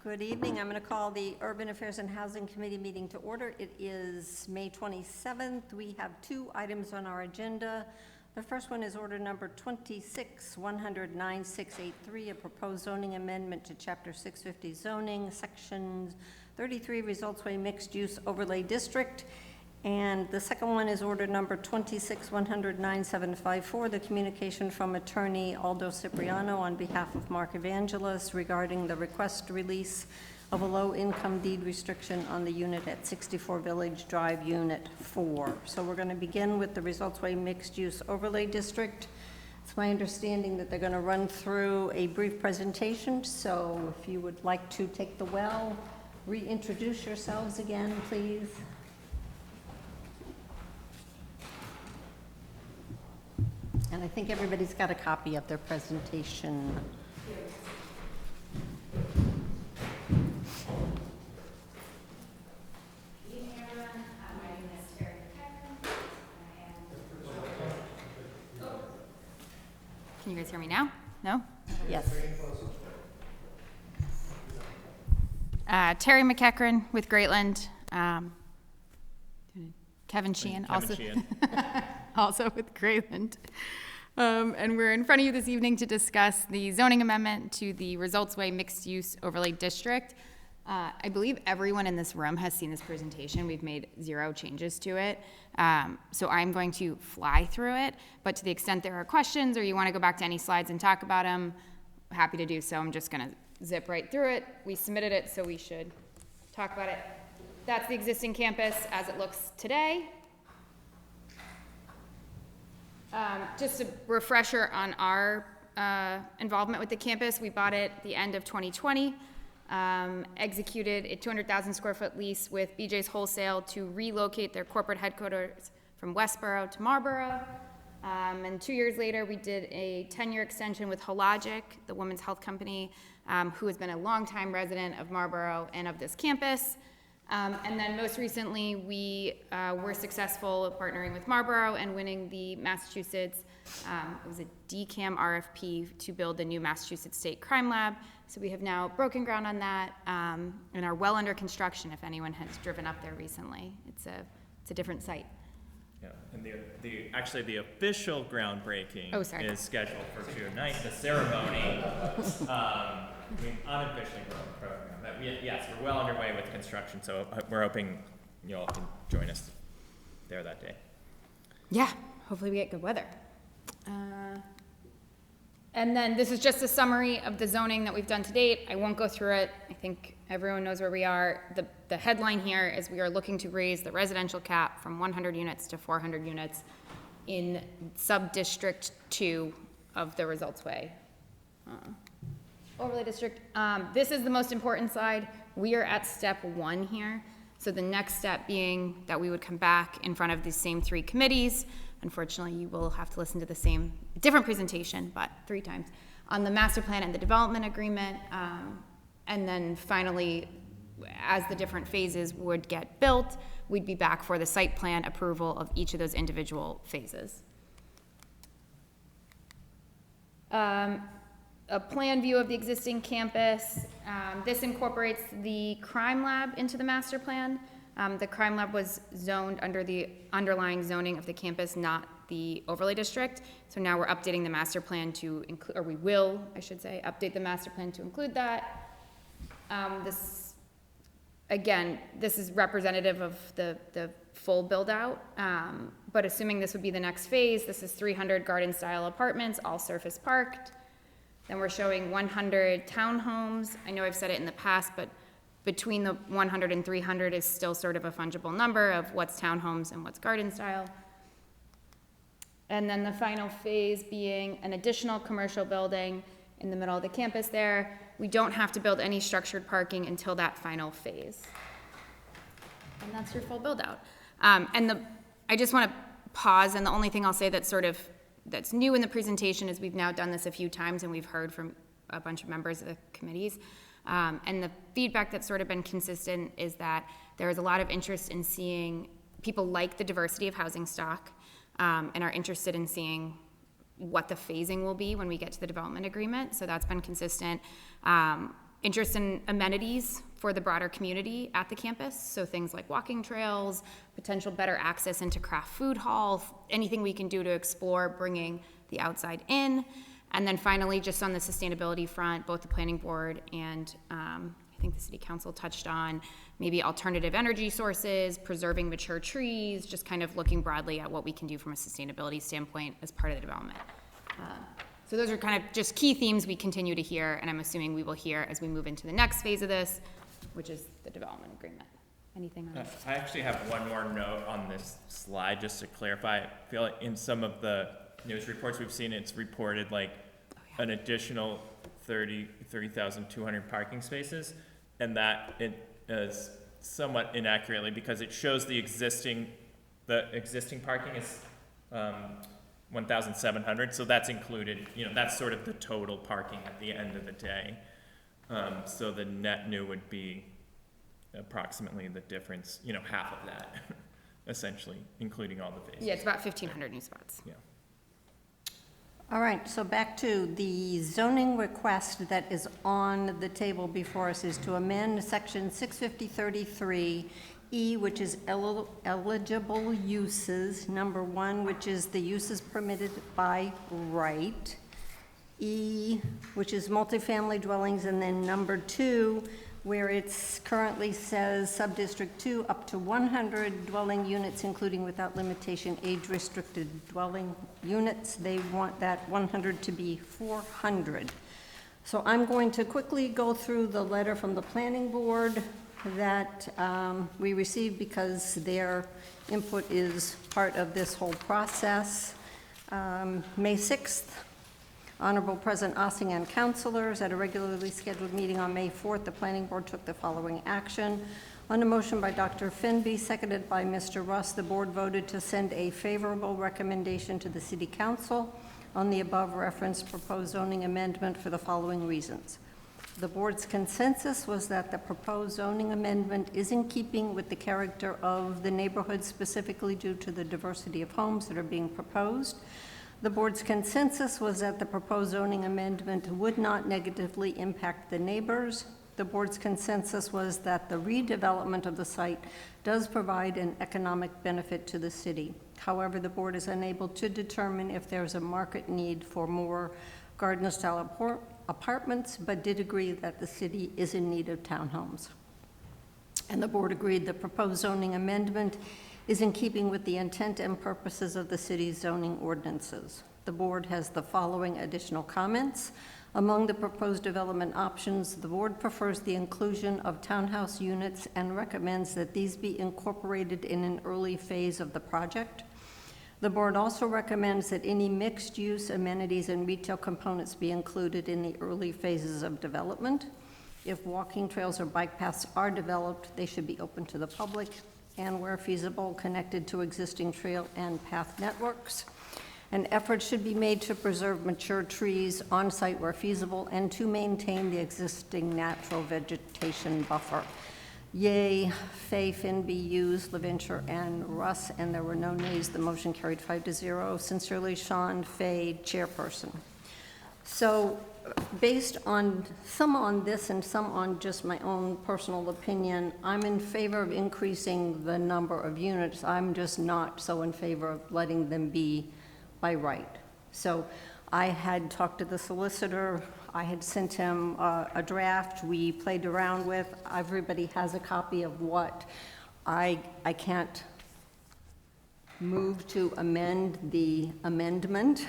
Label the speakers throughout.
Speaker 1: Good evening. I'm going to call the Urban Affairs and Housing Committee meeting to order. It is May 27th. We have two items on our agenda. The first one is order number 26-109-683, a proposed zoning amendment to Chapter 650 zoning, Section 33, Results Way Mixed Use Overlay District. And the second one is order number 26-109-754, the communication from attorney Aldo Cipriano on behalf of Mark Evangelos regarding the request release of a low-income deed restriction on the unit at 64 Village Drive, Unit 4. So we're going to begin with the Results Way Mixed Use Overlay District. It's my understanding that they're going to run through a brief presentation, so if you would like to take the well, reintroduce yourselves again, please. And I think everybody's got a copy of their presentation.
Speaker 2: Good evening, everyone. My name is Terry McKechnie. Can you guys hear me now? No?
Speaker 1: Yes.
Speaker 2: Terry McKechnie with Greatland. Kevin Sheehan, also with Greatland. And we're in front of you this evening to discuss the zoning amendment to the Results Way Mixed Use Overlay District. I believe everyone in this room has seen this presentation. We've made 0 changes to it. So I'm going to fly through it, but to the extent there are questions or you want to go back to any slides and talk about them, happy to do so. I'm just going to zip right through it. We submitted it, so we should talk about it. That's the existing campus as it looks today. Just a refresher on our involvement with the campus. We bought it at the end of 2020, executed a 200,000 square foot lease with BJ's Wholesale to relocate their corporate headquarters from Westboro to Marlboro. And 2 years later, we did a 10-year extension with Hologic, the women's health company, who has been a longtime resident of Marlboro and of this campus. And then most recently, we were successful partnering with Marlboro and winning the Massachusetts, it was a DCAM RFP to build the new Massachusetts State Crime Lab. So we have now broken ground on that and are well under construction if anyone has driven up there recently. It's a different site.
Speaker 3: Yeah, and actually the official groundbreaking is scheduled for June 9th. The ceremony, unofficially program. But yes, we're well underway with construction, so we're hoping you all can join us there that day.
Speaker 2: Yeah, hopefully we get good weather. And then this is just a summary of the zoning that we've done to date. I won't go through it. I think everyone knows where we are. The headline here is we are looking to raise the residential cap from 100 units to 400 units in sub-district 2 of the Results Way Overlay District. This is the most important slide. We are at step 1 here. So the next step being that we would come back in front of the same 3 committees. Unfortunately, you will have to listen to the same, different presentation, but 3 times, on the master plan and the development agreement. And then finally, as the different phases would get built, we'd be back for the site plan approval of each of those individual phases. A plan view of the existing campus. This incorporates the crime lab into the master plan. The crime lab was zoned under the underlying zoning of the campus, not the overlay district. So now we're updating the master plan to include, or we will, I should say, update the master plan to include that. This is representative of the full build out, but assuming this would be the next phase, this is 300 garden style apartments, all surface parked. Then we're showing 100 townhomes. I know I've said it in the past, but between the 100 and 300 is still sort of a fungible number of what's townhomes and what's garden style. And then the final phase being an additional commercial building in the middle of the campus there. We don't have to build any structured parking until that final phase. And that's your full build out. I just want to pause, and the only thing I'll say that's new in the presentation is we've now done this a few times and we've heard from a bunch of members of the committees. And the feedback that's sort of been consistent is that there is a lot of interest in seeing people like the diversity of housing stock and are interested in seeing what the phasing will be when we get to the development agreement. So that's been consistent. interest in amenities for the broader community at the campus. So things like walking trails, potential better access into craft food hall, anything we can do to explore bringing the outside in. And then finally, just on the sustainability front, both the planning board and I think the city council touched on maybe alternative energy sources, preserving mature trees, just kind of looking broadly at what we can do from a sustainability standpoint as part of the development. So those are kind of just key themes we continue to hear, and I'm assuming we will hear as we move into the next phase of this, which is the development agreement. Anything on this?
Speaker 3: I actually have one more note on this slide, just to clarify. I feel like in some of the news reports we've seen, it's reported like an additional 30,200 parking spaces, and that it is somewhat inaccurately because it shows the existing parking is 1,700, so that's included, that's sort of the total parking at the end of the day. So the net new would be approximately the difference, half of that, essentially, including all the phases.
Speaker 2: Yeah, it's about 1,500 new spots.
Speaker 3: Yeah.
Speaker 1: All right, so back to the zoning request that is on the table before us is to amend section 650-33E, which is eligible uses, number 1, which is the uses permitted by right, E, which is multifamily dwellings, and then number 2, where it's currently says sub-district 2 up to 100 dwelling units, including without limitation age-restricted dwelling units. They want that 100 to be 400. So I'm going to quickly go through the letter from the planning board that we received because their input is part of this whole process. May 6th, Honorable President Ossing and councilors, at a regularly scheduled meeting on May 4th, the planning board took the following action. On a motion by Dr. Finby, seconded by Mr. Russ, the board voted to send a favorable recommendation to the city council on the above referenced proposed zoning amendment for the following reasons. The board's consensus was that the proposed zoning amendment is in keeping with the character of the neighborhood, specifically due to the diversity of homes that are being proposed. The board's consensus was that the proposed zoning amendment would not negatively impact the neighbors. The board's consensus was that the redevelopment of the site does provide an economic benefit to the city. However, the board is unable to determine if there's a market need for more garden-style apartments, but did agree that the city is in need of townhomes. And the board agreed the proposed zoning amendment is in keeping with the intent and purposes of the city's zoning ordinances. The board has the following additional comments. Among the proposed development options, the board prefers the inclusion of townhouse units and recommends that these be incorporated in an early phase of the project. The board also recommends that any mixed-use amenities and retail components be included in the early phases of development. If walking trails or bike paths are developed, they should be open to the public and, where feasible, connected to existing trail and path networks. An effort should be made to preserve mature trees on site where feasible and to maintain the existing natural vegetation buffer. Yay, Fay, Finby, Hughes, LaVenture, and Russ, and there were no nays. The motion carried 5-0. Sincerely, Sean Fay, chairperson. So, based on some on this and some on just my own personal opinion, I'm in favor of increasing the number of units. I'm just not so in favor of letting them be by right. So I had talked to the solicitor. I had sent him a draft we played around with. Everybody has a copy of what I can't move to amend the amendment,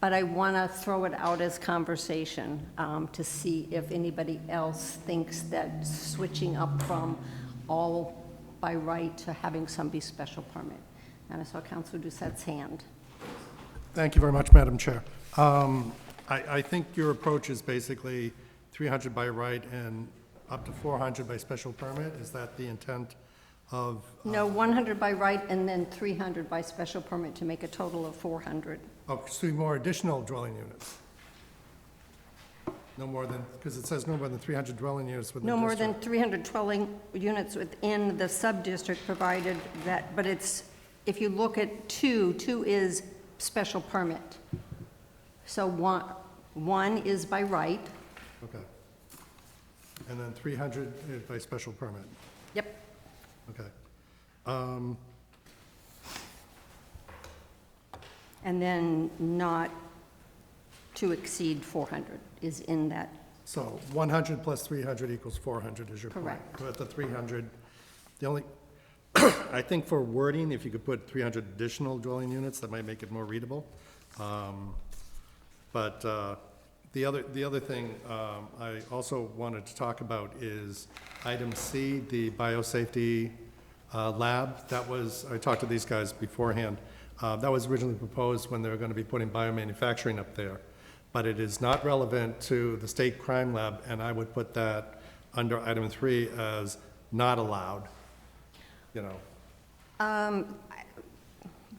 Speaker 1: but I want to throw it out as conversation to see if anybody else thinks that switching up from all by right to having some be special permit. And I saw Councilor Doucette's hand.
Speaker 4: Thank you very much, Madam Chair. I think your approach is basically 300 by right and up to 400 by special permit. Is that the intent of?
Speaker 1: No, 100 by right and then 300 by special permit to make a total of 400.
Speaker 4: Oh, so more additional dwelling units? No more than, because it says no more than 300 dwelling units within the
Speaker 1: No more
Speaker 4: district.
Speaker 1: than 300 dwelling units within the sub-district, provided that, but it's, if you look at two is special permit. So one is by right,
Speaker 4: Okay. And then 300 is by special permit.
Speaker 1: Yep.
Speaker 4: Okay.
Speaker 1: And then not to exceed 400 is in that.
Speaker 4: So 100 plus 300 equals 400 is your point.
Speaker 1: Correct.
Speaker 4: But the 300, the only, I think for wording, if you could put 300 additional dwelling units, that might make it more readable. But the other thing I also wanted to talk about is item C, the biosafety lab. That was, I talked to these guys beforehand. That was originally proposed when they were going to be putting biomanufacturing up there. But it is not relevant to the state crime lab, and I would put that under item 3 as not allowed, you know.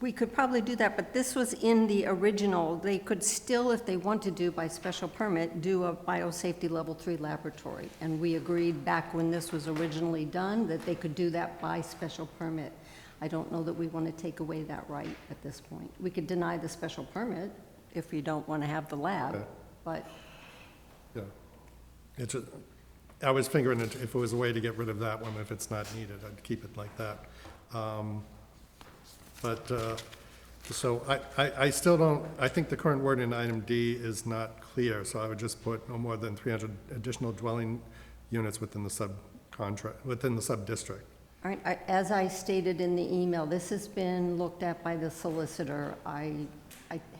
Speaker 1: We could probably do that, but this was in the original. They could still, if they want to do by special permit, do a biosafety level 3 laboratory. And we agreed back when this was originally done that they could do that by special permit. I don't know that we want to take away that right at this point. We could deny the special permit if you don't want to have the lab,
Speaker 4: Okay.
Speaker 1: but
Speaker 4: Yeah. It's a, I was figuring if it was a way to get rid of that one, if it's not needed, I'd keep it like that. So I still don't, I think the current word in item D is not clear, so I would just put no more than 300 additional dwelling units within the subcontract, within the sub-district.
Speaker 1: all right, as I stated in the email, this has been looked at by the solicitor. I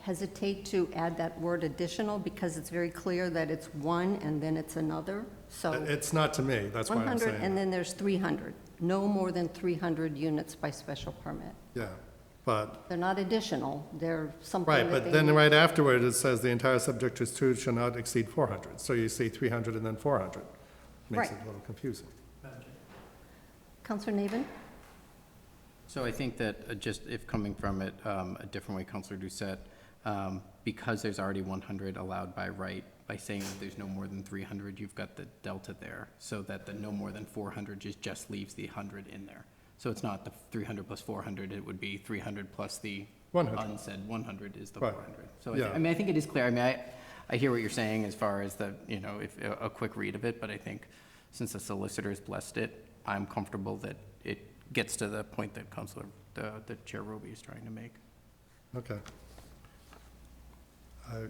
Speaker 1: hesitate to add that word additional because it's very clear that it's one and then it's another, so.
Speaker 4: It's not to me, that's why I'm
Speaker 1: 100
Speaker 4: saying.
Speaker 1: and then there's 300. No more than 300 units by special permit.
Speaker 4: Yeah, but,
Speaker 1: They're not additional, they're something
Speaker 4: right,
Speaker 1: that
Speaker 4: but
Speaker 1: they
Speaker 4: then
Speaker 1: need.
Speaker 4: right afterward, it says the entire subdistrict 2 shall not exceed 400. So you see 300 and then 400. Makes it
Speaker 1: Right.
Speaker 4: a little confusing.
Speaker 1: Counselor Navin?
Speaker 5: So I think that just if coming from it a different way, Counselor Doucette, because there's already 100 allowed by right, by saying that there's no more than 300, you've got the delta there, so that the no more than 400 just leaves the 100 in there. So it's not the 300 plus 400, it would be 300 plus the
Speaker 4: 100.
Speaker 5: unsaid 100 is the
Speaker 4: Right.
Speaker 5: 400. So
Speaker 4: Yeah.
Speaker 5: I mean, I think it is clear. I mean, I hear what you're saying as far as the, you know, if a quick read of it, but I think since the solicitor's blessed it, I'm comfortable that it gets to the point that Counselor, the Chair Roby is trying to make.
Speaker 4: Okay.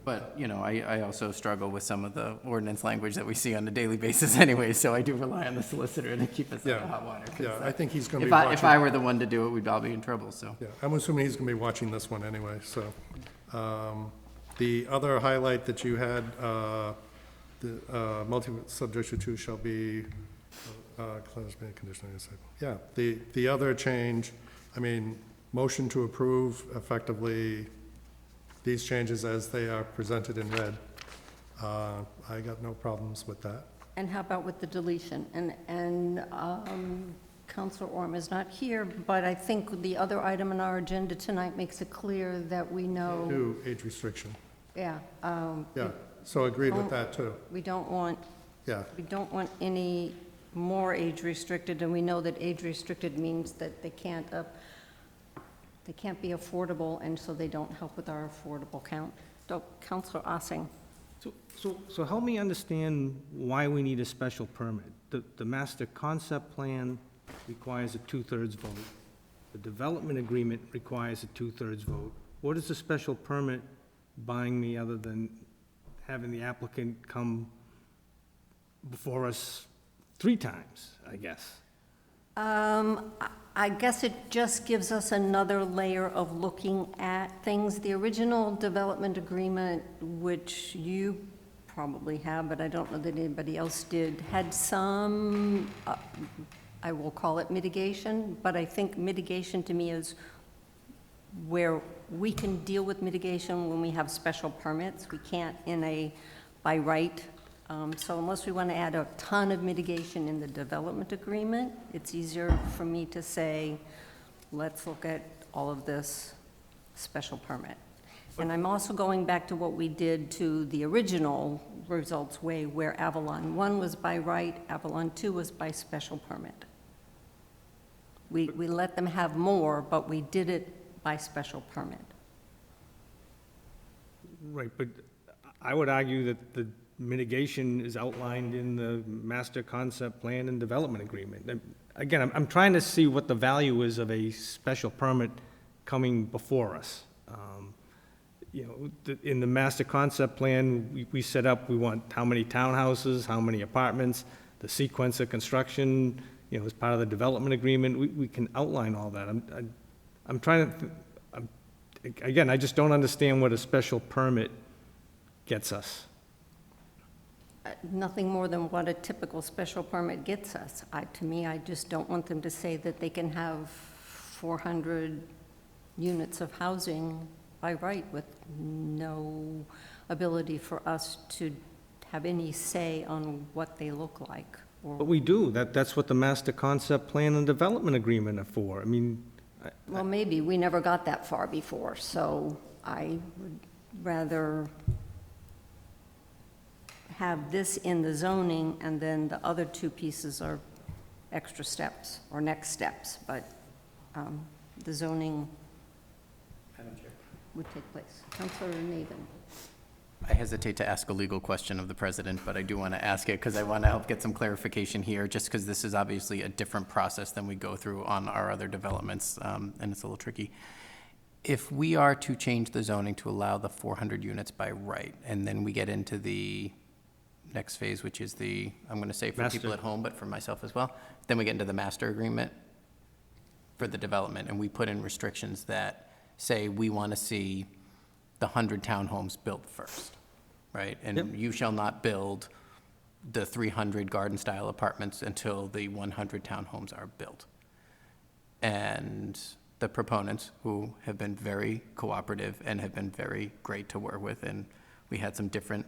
Speaker 5: But, you know, I also struggle with some of the ordinance language that we see on a daily basis anyway, so I do rely on the solicitor to keep us out of
Speaker 4: Yeah.
Speaker 5: hot water. 'cause,
Speaker 4: Yeah, I think he's going to be
Speaker 5: If
Speaker 4: watching.
Speaker 5: I were the one to do it, we'd all be in trouble, so.
Speaker 4: Yeah, I'm assuming he's going to be watching this one anyway, so. The other highlight that you had, the multi-subdistrict 2 shall be, conditional use cycle. Yeah, the other change, I mean, motion to approve effectively these changes as they are presented in red. I got no problems with that.
Speaker 1: And how about with the deletion? And Counselor Orm is not here, but I think the other item on our agenda tonight makes it clear that we know,
Speaker 4: New age restriction.
Speaker 1: yeah,
Speaker 4: Yeah, so agreed with that too.
Speaker 1: we don't want
Speaker 4: Yeah,
Speaker 1: any more age restricted, and we know that age restricted means that they can't be affordable, and so they don't help with our affordable count. So, Counselor Ossing.
Speaker 6: So help me understand why we need a special permit. The master concept plan requires a 2/3 vote. The development agreement requires a 2/3 vote. What is a special permit buying me other than having the applicant come before us 3 times, I guess?
Speaker 1: I guess it just gives us another layer of looking at things. The original development agreement, which you probably have, but I don't know that anybody else did, had some, I will call it mitigation, but I think mitigation to me is where we can deal with mitigation when we have special permits. We can't by right. So unless we want to add a ton of mitigation in the development agreement, it's easier for me to say, let's look at all of this special permit. And I'm also going back to what we did to the original results way, where Avalon 1 was by right, Avalon 2 was by special permit. We let them have more, but we did it by special permit.
Speaker 6: Right, but I would argue that mitigation is outlined in the master concept plan and development agreement. Again, I'm trying to see what the value is of a special permit coming before us. You know, in the master concept plan, we set up, we want how many townhouses, how many apartments, the sequence of construction, you know, as part of the development agreement, we can outline all that. I'm trying to, again, I just don't understand what a special permit gets us.
Speaker 1: Nothing more than what a typical special permit gets us. To me, I just don't want them to say that they can have 400 units of housing by right with no ability for us to have any say on what they look like.
Speaker 6: But we do, that's what the master concept plan and development agreement are for. I mean,
Speaker 1: Well, maybe, we never got that far before, so I would rather have this in the zoning, and then the other two pieces are extra steps, or next steps, but the zoning would take place. Councilor Navin.
Speaker 5: I hesitate to ask a legal question of the president, but I do want to ask it because I want to help get some clarification here, just because this is obviously a different process than we go through on our other developments, and it's a little tricky. If we are to change the zoning to allow the 400 units by right, and then we get into the next phase, which is the, I'm going to say for people at home, but for myself as well, then we get into the master agreement for the development, and we put in restrictions that say we want to see the 100 townhomes built first, right? And you shall not build the 300 garden-style apartments until the 100 townhomes are built. And the proponents, who have been very cooperative and have been very great to work with, and we had some different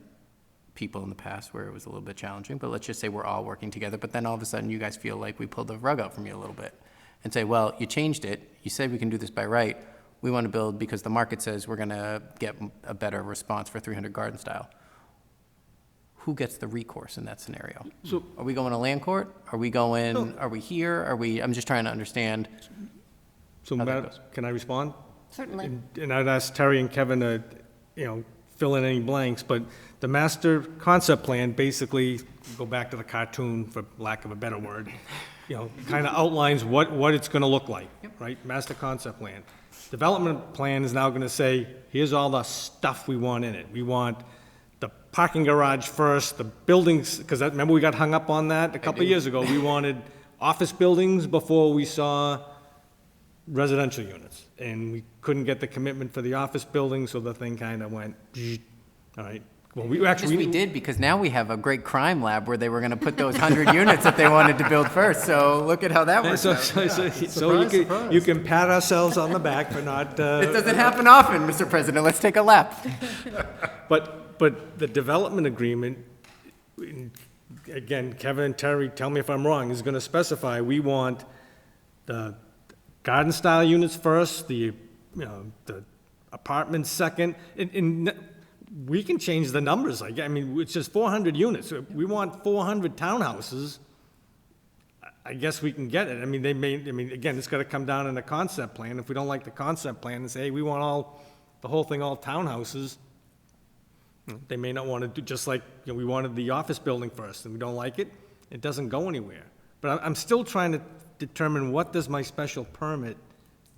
Speaker 5: people in the past where it was a little bit challenging, but let's just say we're all working together, but then all of a sudden you guys feel like we pulled the rug out from you a little bit and say, well, you changed it, you said we can do this by right, we want to build because the market says we're going to get a better response for 300 garden style. Who gets the recourse in that scenario?
Speaker 6: So-
Speaker 5: Are we going to land court? Are we going, are we here? Are we, I'm just trying to understand.
Speaker 6: So,
Speaker 5: How that
Speaker 6: Madam,
Speaker 5: goes.
Speaker 6: can I respond?
Speaker 1: Certainly.
Speaker 6: And I'd ask Terry and Kevin to, you know, fill in any blanks, but the master concept plan basically, go back to the cartoon, for lack of a better word, you know, kind of outlines what it's going to look like, right? Master concept plan. Development plan is now going to say, here's all the stuff we want in it. We want the parking garage first, the buildings, because remember we got hung up on that a couple of years ago. We wanted office buildings before we saw residential units. And we couldn't get the commitment for the office building, so the thing kind of went, all right. Well, we actually.
Speaker 5: We did, because now we have a great crime lab where they were going to put those 100 units that they wanted to build first. So look at how that works
Speaker 6: So,
Speaker 5: out.
Speaker 6: so you can pat ourselves on the back for not.
Speaker 5: It doesn't happen often, Mr. President. Let's take a lap.
Speaker 6: But the development agreement, again, Kevin and Terry, tell me if I'm wrong, is going to specify we want the garden-style units first, the apartments second, and we can change the numbers. I mean, it's just 400 units. If we want 400 townhouses, I guess we can get it. I mean, again, it's got to come down in the concept plan. If we don't like the concept plan and say, hey, we want the whole thing, all townhouses, they may not want to do, just like, we wanted the office building first, and we don't like it, it doesn't go anywhere. But I'm still trying to determine, what does my special permit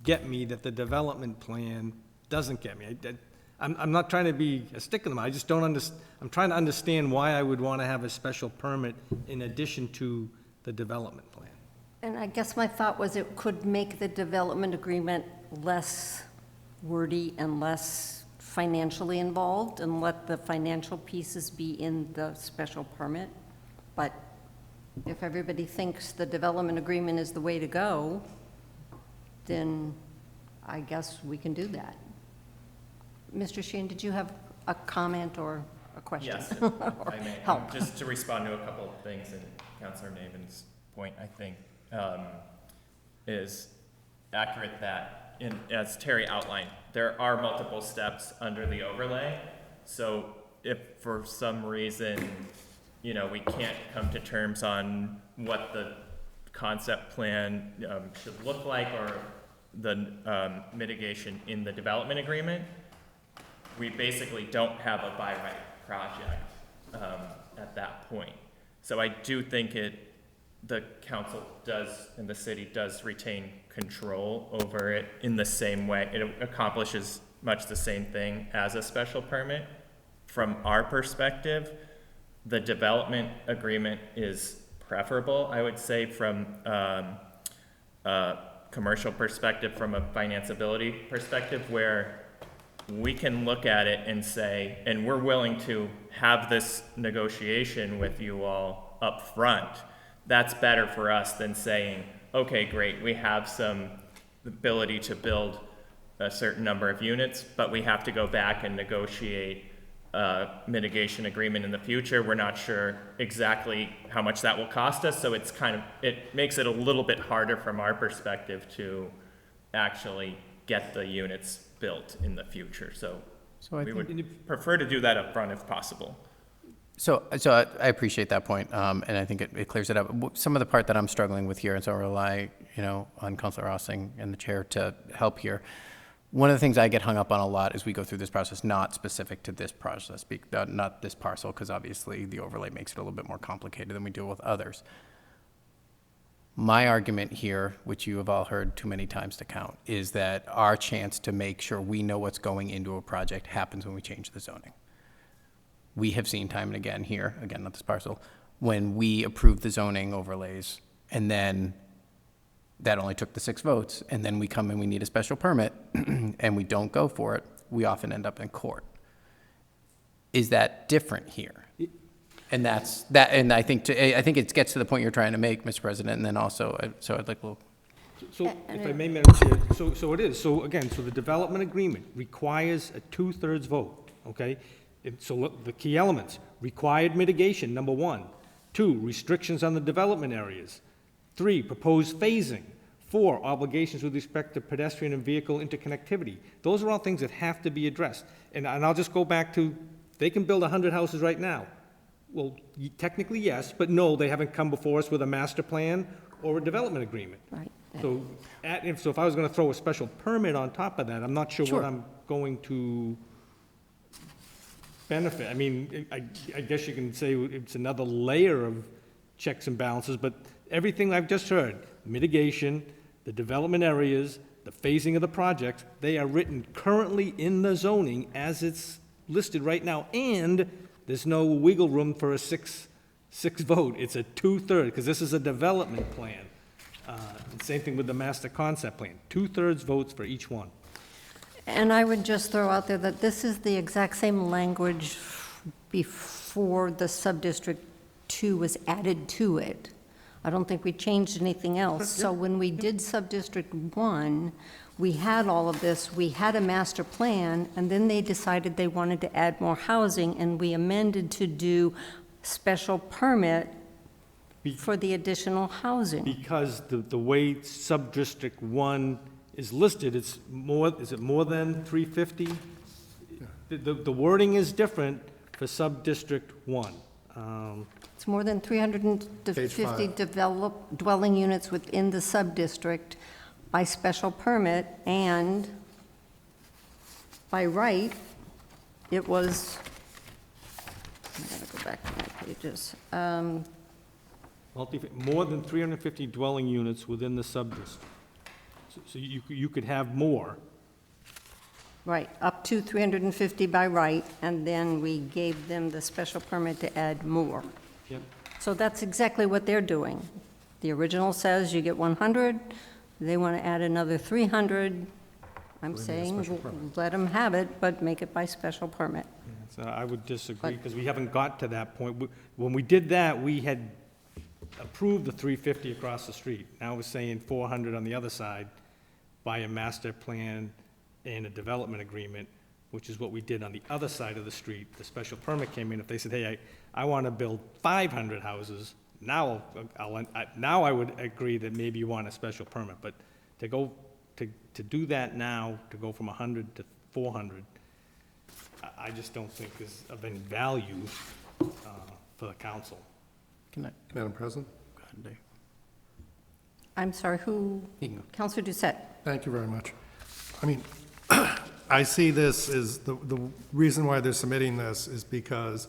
Speaker 6: get me that the development plan doesn't get me? I'm not trying to be a stick in the mud, I just don't I'm trying to understand why I would want to have a special permit in addition to the development plan.
Speaker 1: And I guess my thought was it could make the development agreement less wordy and less financially involved, and let the financial pieces be in the special permit. But if everybody thinks the development agreement is the way to go, then I guess we can do that. Mr. Sheehan, did you have a comment or a question?
Speaker 3: Yes, if I may.
Speaker 1: Help.
Speaker 3: Just to respond to a couple of things, and Councilor Navin's point, I think, is accurate that, as Terry outlined, there are multiple steps under the overlay. So if for some reason, we can't come to terms on what the concept plan should look like, or the mitigation in the development agreement, we basically don't have a by right project at that point. So I do think the council does, and the city does retain control over it in the same way. It accomplishes much the same thing as a special permit. From our perspective, the development agreement is preferable, I would say, from a commercial perspective, from a financeability perspective, where we can look at it and say, and we're willing to have this negotiation with you all up front. That's better for us than saying, okay, great, we have some ability to build a certain number of units, but we have to go back and negotiate a mitigation agreement in the future. We're not sure exactly how much that will cost us, so it makes it a little bit harder from our perspective to actually get the units built in the future. So
Speaker 5: I
Speaker 3: we
Speaker 5: think
Speaker 3: would prefer to do that up front if possible.
Speaker 5: So I appreciate that point, and I think it clears it up. Some of the part that I'm struggling with here, and so I rely, on Councilor Rossing and the chair to help here. One of the things I get hung up on a lot as we go through this process, not specific to this process, not this parcel, because obviously the overlay makes it a little bit more complicated than we deal with others. My argument here, which you have all heard too many times to count, is that our chance to make sure we know what's going into a project happens when we change the zoning. We have seen time and again here, again, not this parcel, when we approved the zoning overlays, and then that only took the 6 votes, and then we come and we need a special permit, and we don't go for it, we often end up in court. Is that different here? And that's that, and I think it gets to the point you're trying to make, Mr. President, and then also, so I'd like a little.
Speaker 6: So, if I may, Madam Chair, so it is, so again, so the development agreement requires a 2/3 vote, okay? So look, the key elements: required mitigation, number 1. 2, restrictions on the development areas. 3, proposed phasing. 4, obligations with respect to pedestrian and vehicle interconnectivity. Those are all things that have to be addressed. And I'll just go back to, they can build 100 houses right now. Well, technically, yes, but no, they haven't come before us with a master plan or a development agreement.
Speaker 1: Right.
Speaker 6: So, so if I was gonna throw a special permit on top of that, I'm not sure
Speaker 1: Sure.
Speaker 6: what I'm going to benefit. I mean, I guess you can say it's another layer of checks and balances, but everything I've just heard, mitigation, the development areas, the phasing of the projects, they are written currently in the zoning as it's listed right now, and there's no wiggle room for a six vote. It's a 2/3, because this is a development plan. Same thing with the master concept plan, 2/3 votes for each one.
Speaker 1: And I would just throw out there that this is the exact same language before the sub-district 2 was added to it. I don't think we changed anything else. So when we did sub-district 1, we had all of this, we had a master plan, and then they decided they wanted to add more housing, and we amended to do special permit for the additional housing.
Speaker 6: Because the way sub-district 1 is listed, is it more than 350? The wording is different for sub-district 1.
Speaker 1: It's more than 350 developed dwelling units within the sub-district by special permit, and by right, it was, I gotta go back to my pages.
Speaker 6: More than 350 dwelling units within the sub-district. So you could have more.
Speaker 1: Right, up to 350 by right, and then we gave them the special permit to add more.
Speaker 6: Yep.
Speaker 1: So that's exactly what they're doing. The original says you get 100, they want to add another 300. I'm saying, let them have it, but make it by special permit.
Speaker 6: So I would disagree, because we haven't got to that point. When we did that, we had approved the 350 across the street. Now we're saying 400 on the other side by a master plan and a development agreement, which is what we did on the other side of the street. The special permit came in. If they said, hey, I want to build 500 houses, now I would agree that maybe you want a special permit. But to do that now, to go from 100 to 400, I just don't think is of any value for the council.
Speaker 4: Madam President?
Speaker 5: Go ahead, Dave.
Speaker 1: I'm sorry, who?
Speaker 5: You can go.
Speaker 1: Counselor Doucette.
Speaker 4: Thank you very much. I mean, I see this as, the reason why they're submitting this is because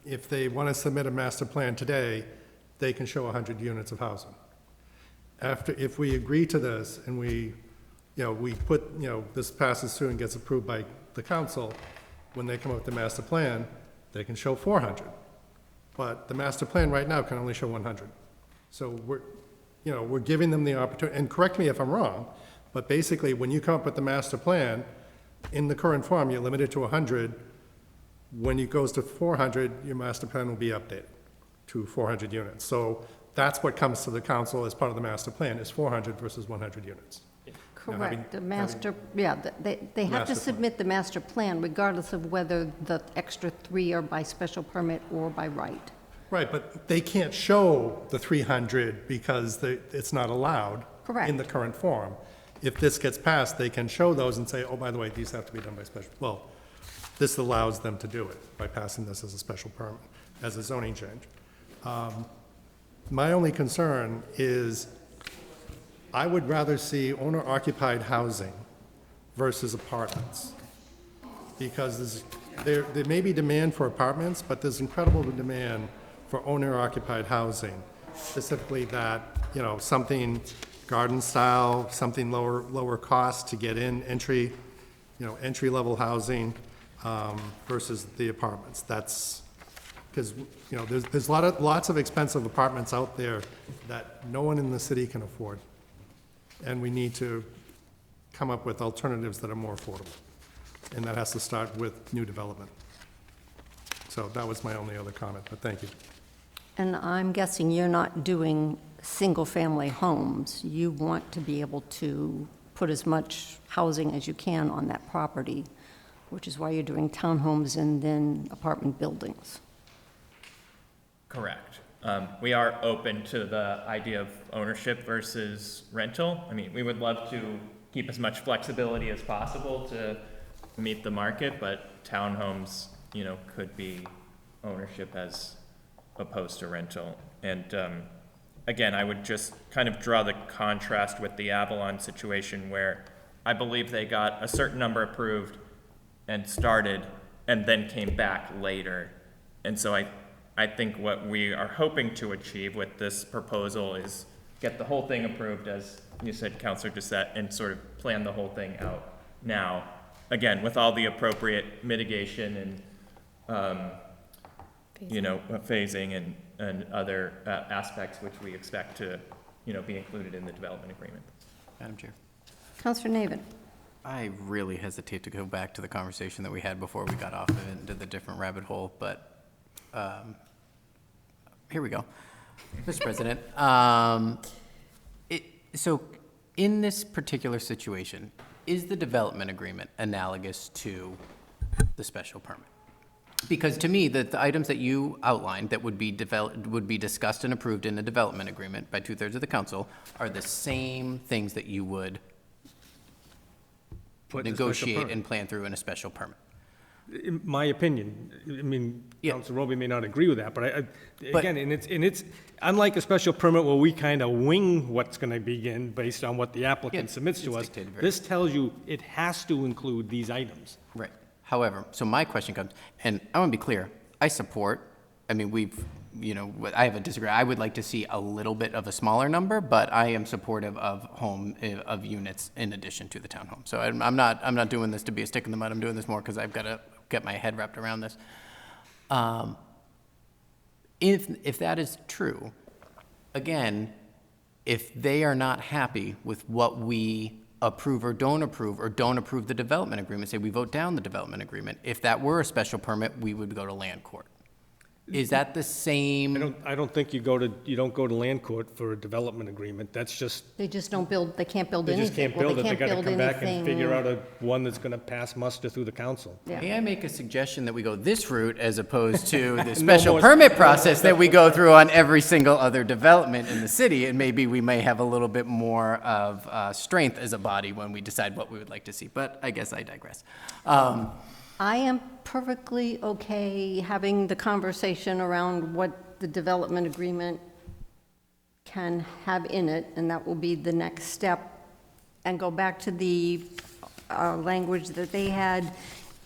Speaker 4: if they want to submit a master plan today, they can show 100 units of housing. If we agree to this and we put, this passes through and gets approved by the council, when they come up with the master plan, they can show 400. But the master plan right now can only show 100. So we're giving them the opportunity, and correct me if I'm wrong, but basically, when you come up with the master plan, in the current form, you're limited to 100. When it goes to 400, your master plan will be updated to 400 units. So that's what comes to the council as part of the master plan, is 400 versus 100 units.
Speaker 1: Correct, they have to
Speaker 4: Master plan.
Speaker 1: submit the master plan regardless of whether the extra 3 are by special permit or by right.
Speaker 4: Right, but they can't show the 300 because it's not allowed.
Speaker 1: Correct.
Speaker 4: In the current form. If this gets passed, they can show those and say, oh, by the way, these have to be done by special, well, this allows them to do it by passing this as a special permit, as a zoning change. My only concern is I would rather see owner-occupied housing versus apartments. Because there may be demand for apartments, but there's incredible demand for owner-occupied housing. Specifically that, something garden style, something lower cost to get in, entry-level housing versus the apartments. That's, because, there's lots of expensive apartments out there that no one in the city can afford. And we need to come up with alternatives that are more affordable. And that has to start with new development. So that was my only other comment, but thank you.
Speaker 1: And I'm guessing you're not doing single-family homes. You want to be able to put as much housing as you can on that property, which is why you're doing townhomes and then apartment buildings.
Speaker 3: Correct. We are open to the idea of ownership versus rental. I mean, we would love to keep as much flexibility as possible to meet the market, but townhomes, could be ownership as opposed to rental. And again, I would just kind of draw the contrast with the Avalon situation where I believe they got a certain number approved and started and then came back later. And so I think what we are hoping to achieve with this proposal is get the whole thing approved, as you said, Councilor Doucette, and sort of plan the whole thing out now. Again, with all the appropriate mitigation and, phasing and other aspects which we expect to, be included in the development agreement.
Speaker 5: Madam Chair.
Speaker 1: Councilor Navin.
Speaker 5: I really hesitate to go back to the conversation that we had before we got off into the different rabbit hole, but here we go. Mr. President, so in this particular situation, is the development agreement analogous to the special permit? Because to me, the items that you outlined that would be discussed and approved in the development agreement by 2/3 of the council are the same things that you would
Speaker 6: Put in a special
Speaker 5: negotiate
Speaker 6: permit.
Speaker 5: and plan through in a special permit.
Speaker 6: In my opinion,
Speaker 5: Yeah.
Speaker 6: Council Roby may not agree with that, but
Speaker 5: But-
Speaker 6: again, it's unlike a special permit where we kind of wing what's going to begin based on what the applicant
Speaker 5: Yeah,
Speaker 6: submits to
Speaker 5: it's
Speaker 6: us.
Speaker 5: dictated very-
Speaker 6: This tells you it has to include these items.
Speaker 5: Right. However, so my question comes, and I want to be clear, I support, I have a disagreement. I would like to see a little bit of a smaller number, but I am supportive of of units in addition to the townhome. So I'm not doing this to be a stick in the mud. I'm doing this more because I've got to get my head wrapped around this. If that is true, again, if they are not happy with what we approve or don't approve the development agreement, say we vote down the development agreement, if that were a special permit, we would go to land court. Is that the same?
Speaker 6: I don't think you don't go to land court for a development agreement. That's just,
Speaker 1: They just don't build, they can't build
Speaker 6: they
Speaker 1: anything.
Speaker 6: just can't
Speaker 1: Well,
Speaker 6: build it. They got to
Speaker 1: can't
Speaker 6: come
Speaker 1: build
Speaker 6: back and
Speaker 1: anything-
Speaker 6: figure out one that's going to pass muster through the council.
Speaker 1: Yeah.
Speaker 5: May I make a suggestion that we go this route as opposed to the special
Speaker 6: more-
Speaker 5: permit process that we go through on every single other development in the city? And maybe we may have a little bit more of strength as a body when we decide what we would like to see, but I guess I digress.
Speaker 1: I am perfectly okay having the conversation around what the development agreement can have in it, and that will be the next step, and go back to the language that they had.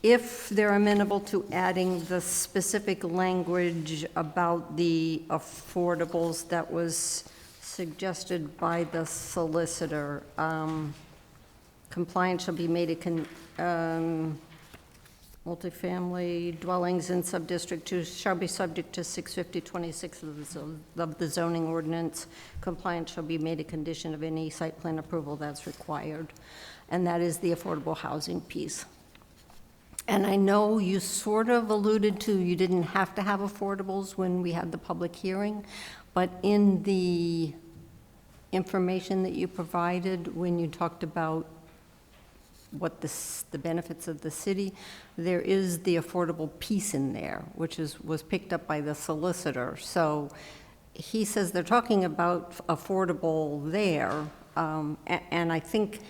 Speaker 1: if they're amenable to adding the specific language about the affordables that was suggested by the solicitor, compliance shall be made multifamily dwellings in sub-district 2 shall be subject to 650-26 of the zoning ordinance. Compliance shall be made a condition of any site plan approval that's required. And that is the affordable housing piece. And I know you sort of alluded to you didn't have to have affordables when we had the public hearing, but in the information that you provided when you talked about what the benefits of the city, there is the affordable piece in there, which was picked up by the solicitor. So he says they're talking about affordable there, and I think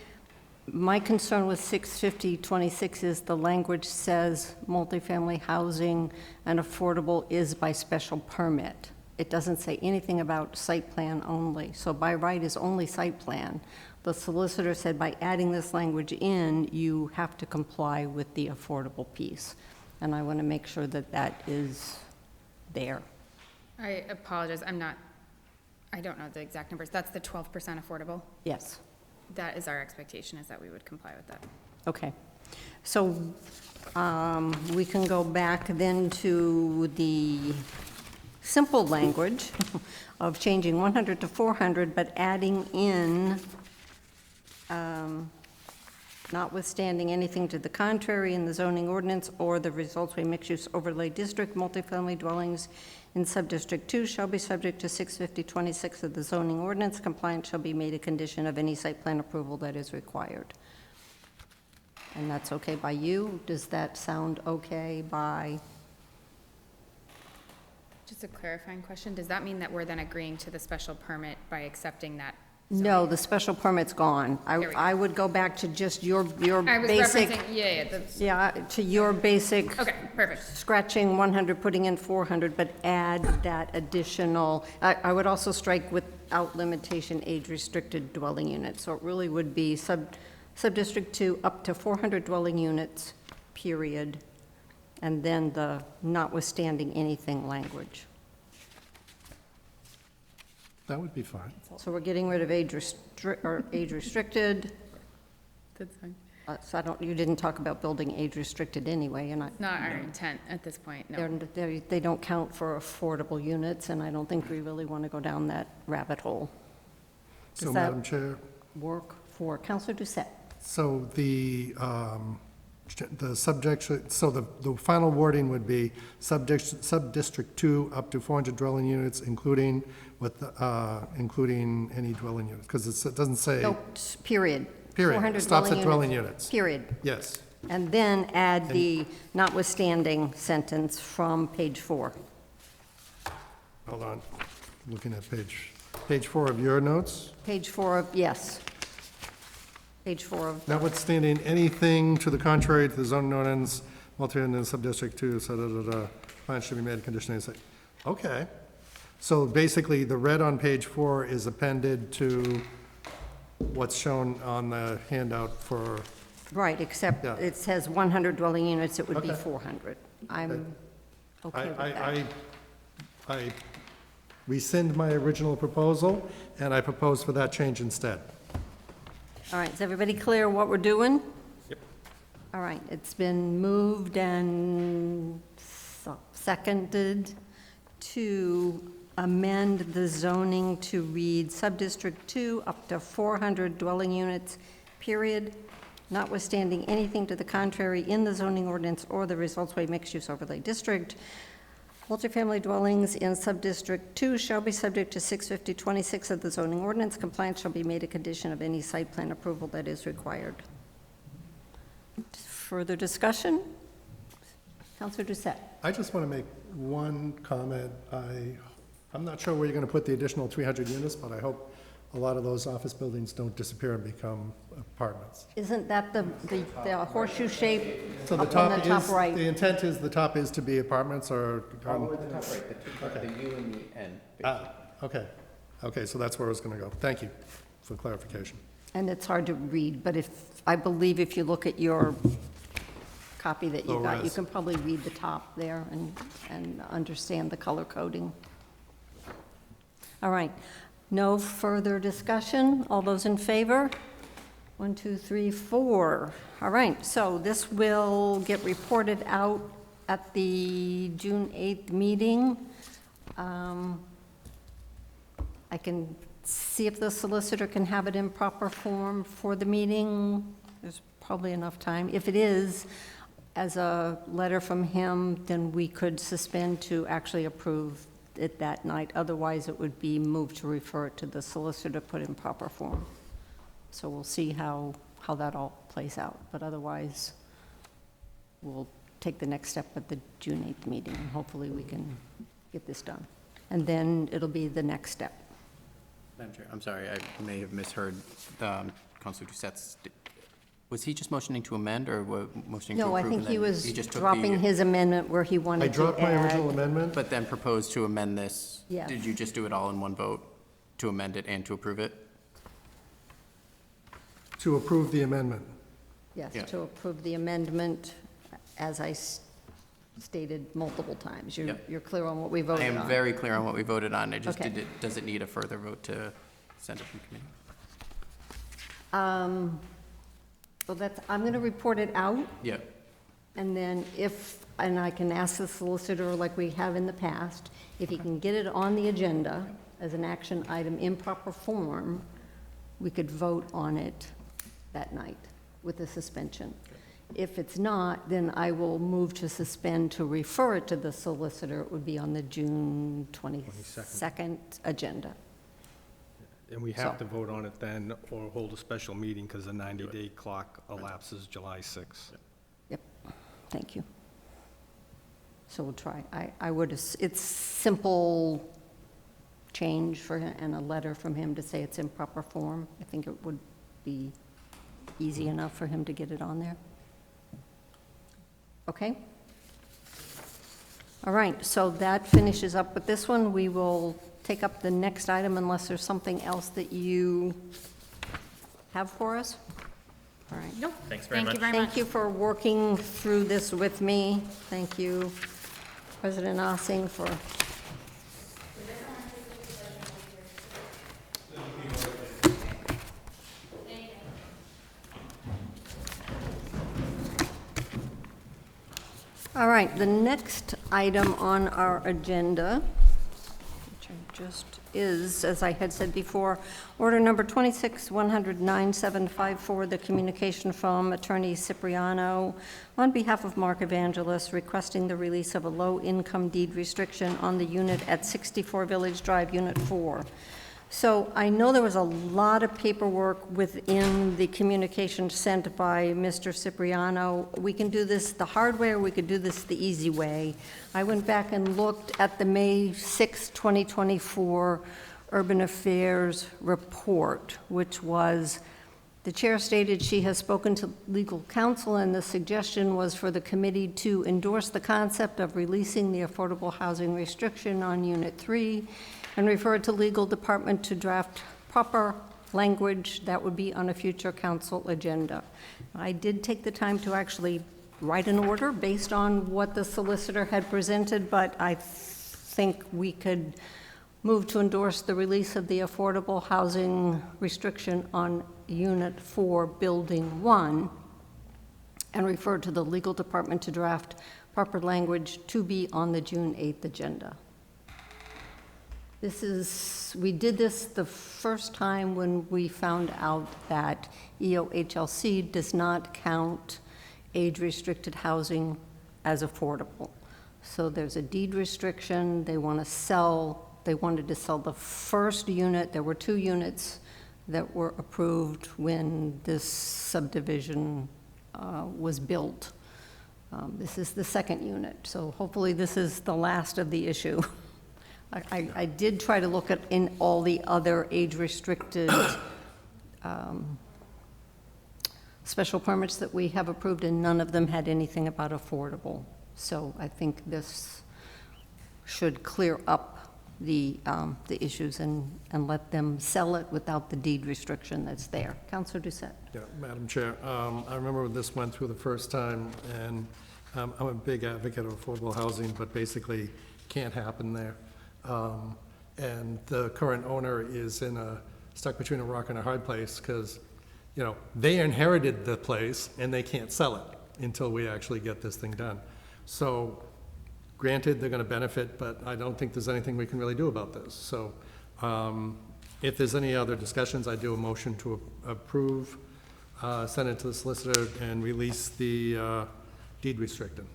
Speaker 1: my concern with 650-26 is the language says multifamily housing and affordable is by special permit. It doesn't say anything about site plan only. So by right is only site plan. The solicitor said by adding this language in, you have to comply with the affordable piece. And I want to make sure that that is there.
Speaker 2: I apologize, I don't know the exact numbers. That's the 12% affordable?
Speaker 1: Yes.
Speaker 2: That is our expectation, is that we would comply with that.
Speaker 1: Okay. So we can go back then to the simple language of changing 100 to 400, but adding in notwithstanding anything to the contrary in the zoning ordinance or the results of a mixed-use overlay district, multifamily dwellings in sub-district 2 shall be subject to 650-26 of the zoning ordinance. Compliance shall be made a condition of any site plan approval that is required. And that's okay by you? Does that sound okay by?
Speaker 2: Just a clarifying question, does that mean that we're then agreeing to the special permit by accepting that?
Speaker 1: No, the special permit's gone.
Speaker 2: There we go.
Speaker 1: I would go back to just your
Speaker 2: I was
Speaker 1: basic,
Speaker 2: referencing, yeah,
Speaker 1: yeah, to your basic
Speaker 2: okay, perfect.
Speaker 1: scratching 100, putting in 400, but add that additional, I would also strike without limitation age-restricted dwelling units. So it really would be sub-district 2 up to 400 dwelling units, period, and then the notwithstanding anything language.
Speaker 4: That would be fine.
Speaker 1: So we're getting rid of age-restricted.
Speaker 2: That's fine.
Speaker 1: So you didn't talk about building age-restricted anyway, and
Speaker 2: Not our intent at this point, no.
Speaker 1: they don't count for affordable units, and I don't think we really want to go down that rabbit hole.
Speaker 4: So,
Speaker 1: Does that
Speaker 4: Madam Chair,
Speaker 1: work for Councilor Doucette?
Speaker 4: so the subject, so the final wording would be sub-district 2 up to 400 dwelling units, including any dwelling units, because it doesn't say.
Speaker 1: No, period.
Speaker 4: Period.
Speaker 1: 400
Speaker 4: Stops at dwelling units.
Speaker 1: Period.
Speaker 4: Yes.
Speaker 1: And then add the notwithstanding sentence from page 4.
Speaker 4: Hold on, looking at page 4 of your notes.
Speaker 1: Page 4 of, yes. Page 4 of,
Speaker 4: Notwithstanding anything to the contrary to the zoning ordinance, multi-unit sub-district 2, plan should be made a condition. Okay. So basically, the red on page 4 is appended to what's shown on the handout for,
Speaker 1: right, except
Speaker 4: Yeah.
Speaker 1: it says 100 dwelling units, it would be
Speaker 4: Okay.
Speaker 1: 400. I'm okay with that.
Speaker 4: I rescind my original proposal, and I propose for that change instead.
Speaker 1: All right, is everybody clear what we're doing?
Speaker 3: Yep.
Speaker 1: All right, it's been moved and seconded to amend the zoning to read sub-district 2 up to 400 dwelling units, period, notwithstanding anything to the contrary in the zoning ordinance or the results of a mixed-use overlay district. Multifamily dwellings in sub-district 2 shall be subject to 650-26 of the zoning ordinance. Compliance shall be made a condition of any site plan approval that is required. Further discussion? Councilor Doucette.
Speaker 4: I just want to make one comment. I'm not sure where you're going to put the additional 300 units, but I hope a lot of those office buildings don't disappear and become apartments.
Speaker 1: Isn't that the horseshoe shape
Speaker 4: So the
Speaker 1: up on the
Speaker 4: top
Speaker 1: top
Speaker 4: is,
Speaker 1: right?
Speaker 4: the intent is the top is to be apartments or?
Speaker 5: All the way to the top right, the U and the N.
Speaker 4: Okay. Okay, so that's where I was going to go. Thank you for clarification.
Speaker 1: And it's hard to read, but I believe if you look at your copy that you
Speaker 4: Low
Speaker 1: got. You
Speaker 4: res.
Speaker 1: can probably read the top there and understand the color coding. All right, no further discussion. All those in favor? 1, 2, 3, 4. All right, so this will get reported out at the June 8th meeting. I can see if the solicitor can have it in proper form for the meeting. There's probably enough time. If it is, as a letter from him, then we could suspend to actually approve it that night. Otherwise, it would be moved to refer it to the solicitor, put in proper form. So we'll see how that all plays out. But otherwise, we'll take the next step at the June 8th meeting, and hopefully we can get this done. And then it'll be the next step.
Speaker 5: Madam Chair, I'm sorry, I may have misheard Councilor Doucette's. Was he just motioning to amend or motioning to approve?
Speaker 1: No, I think
Speaker 5: and
Speaker 1: he
Speaker 5: then
Speaker 1: was
Speaker 5: just took
Speaker 1: dropping
Speaker 5: the-
Speaker 1: his amendment where he wanted
Speaker 4: I
Speaker 1: to
Speaker 4: dropped my original
Speaker 1: add.
Speaker 4: amendment
Speaker 5: But then proposed to amend this?
Speaker 1: Yes.
Speaker 5: Did you just do it all in one vote, to amend it and to approve it?
Speaker 4: to approve the amendment.
Speaker 1: Yes,
Speaker 5: Yeah.
Speaker 1: to approve the amendment, as I stated multiple times.
Speaker 5: Yeah.
Speaker 1: You're clear on what we
Speaker 5: I
Speaker 1: voted on?
Speaker 5: am very clear on what we voted on. I just,
Speaker 1: Okay.
Speaker 5: does it need a further vote to send it from committee?
Speaker 1: Well, I'm going to report it out,
Speaker 5: Yeah,
Speaker 1: and then and I can ask the solicitor, like we have in the past, if he can get it on the agenda as an action item in proper form, we could vote on it that night with a suspension. If it's not, then I will move to suspend to refer it to the solicitor. It would be on the June 22nd agenda.
Speaker 6: And we have
Speaker 1: So-
Speaker 6: to vote on it then, or hold a special meeting, because the 90-day clock elapses July 6th.
Speaker 1: Yep, thank you. So we'll try. It's simple change for him and a letter from him to say it's in proper form. I think it would be easy enough for him to get it on there. Okay? All right, so that finishes up with this one. We will take up the next item unless there's something else that you have for us. All right.
Speaker 2: Nope.
Speaker 3: Thanks very much.
Speaker 2: Thank you very much.
Speaker 1: Thank you for working through this with me. Thank you, President Ossing, for... All right, the next item on our agenda, which is, as I had said before, order number 26-109-754, the communication from Attorney Cipriano on behalf of Mark Evangelos requesting the release of a low-income deed restriction on the unit at 64 Village Drive, Unit 4. So I know there was a lot of paperwork within the communication sent by Mr. Cipriano. We can do this the hard way, or we could do this the easy way. I went back and looked at the May 6, 2024 Urban Affairs report, which was, the chair stated she has spoken to legal counsel, and the suggestion was for the committee to endorse the concept of releasing the affordable housing restriction on Unit 3 and refer it to legal department to draft proper language that would be on a future council agenda. I did take the time to actually write an order based on what the solicitor had presented, but I think we could move to endorse the release of the affordable housing restriction on Unit 4, Building 1, and refer to the legal department to draft proper language to be on the June 8th agenda. We did this the first time when we found out that EOHLC does not count age-restricted housing as affordable. So there's a deed restriction. They wanted to sell the first unit. There were 2 units that were approved when this subdivision was built. This is the second unit, so hopefully this is the last of the issue. I did try to look at in all the other age-restricted special permits that we have approved, and none of them had anything about affordable. So I think this should clear up the issues and let them sell it without the deed restriction that's there. Counselor Doucette?
Speaker 4: Yeah, Madam Chair, I remember when this went through the first time, and I'm a big advocate of affordable housing, but basically can't happen there. And the current owner is stuck between a rock and a hard place, because, you know, they inherited the place and they can't sell it until we actually get this thing done. So granted, they're gonna benefit, but I don't think there's anything we can really do about this. So, if there's any other discussions, I do a motion to approve, send it to the solicitor, and release the deed restriction.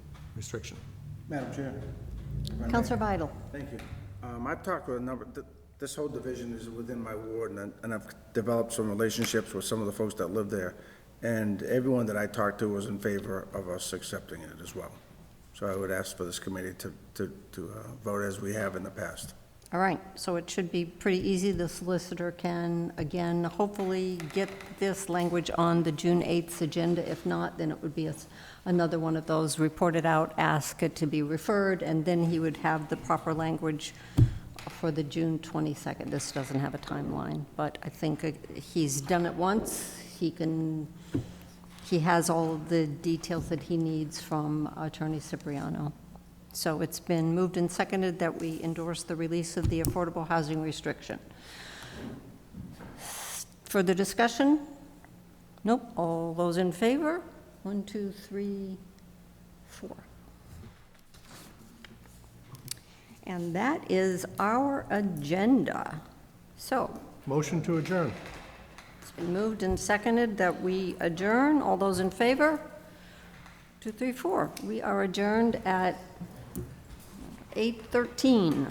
Speaker 7: Madam Chair. if I may.
Speaker 1: Counselor Vidal?
Speaker 7: Thank you. I've talked with a number, this whole division is within my ward, and I've developed some relationships with some of the folks that live there. And everyone that I talked to was in favor of us accepting it as well. So I would ask for this committee to vote as we have in the past.
Speaker 1: All right, so it should be pretty easy. The solicitor can, again, hopefully get this language on the June 8th agenda. If not, then it would be another one of those reported out, ask it to be referred, and then he would have the proper language for the June 22nd. This doesn't have a timeline, but I think he's done it once. He has all of the details that he needs from Attorney Cipriano. So it's been moved and seconded that we endorse the release of the affordable housing restriction. Further discussion? Nope. All those in favor? 1, 2, 3, 4. And that is our agenda. So,
Speaker 4: Motion to adjourn.
Speaker 1: it's been moved and seconded that we adjourn. All those in favor? 2, 3, 4. We are adjourned at 8:13.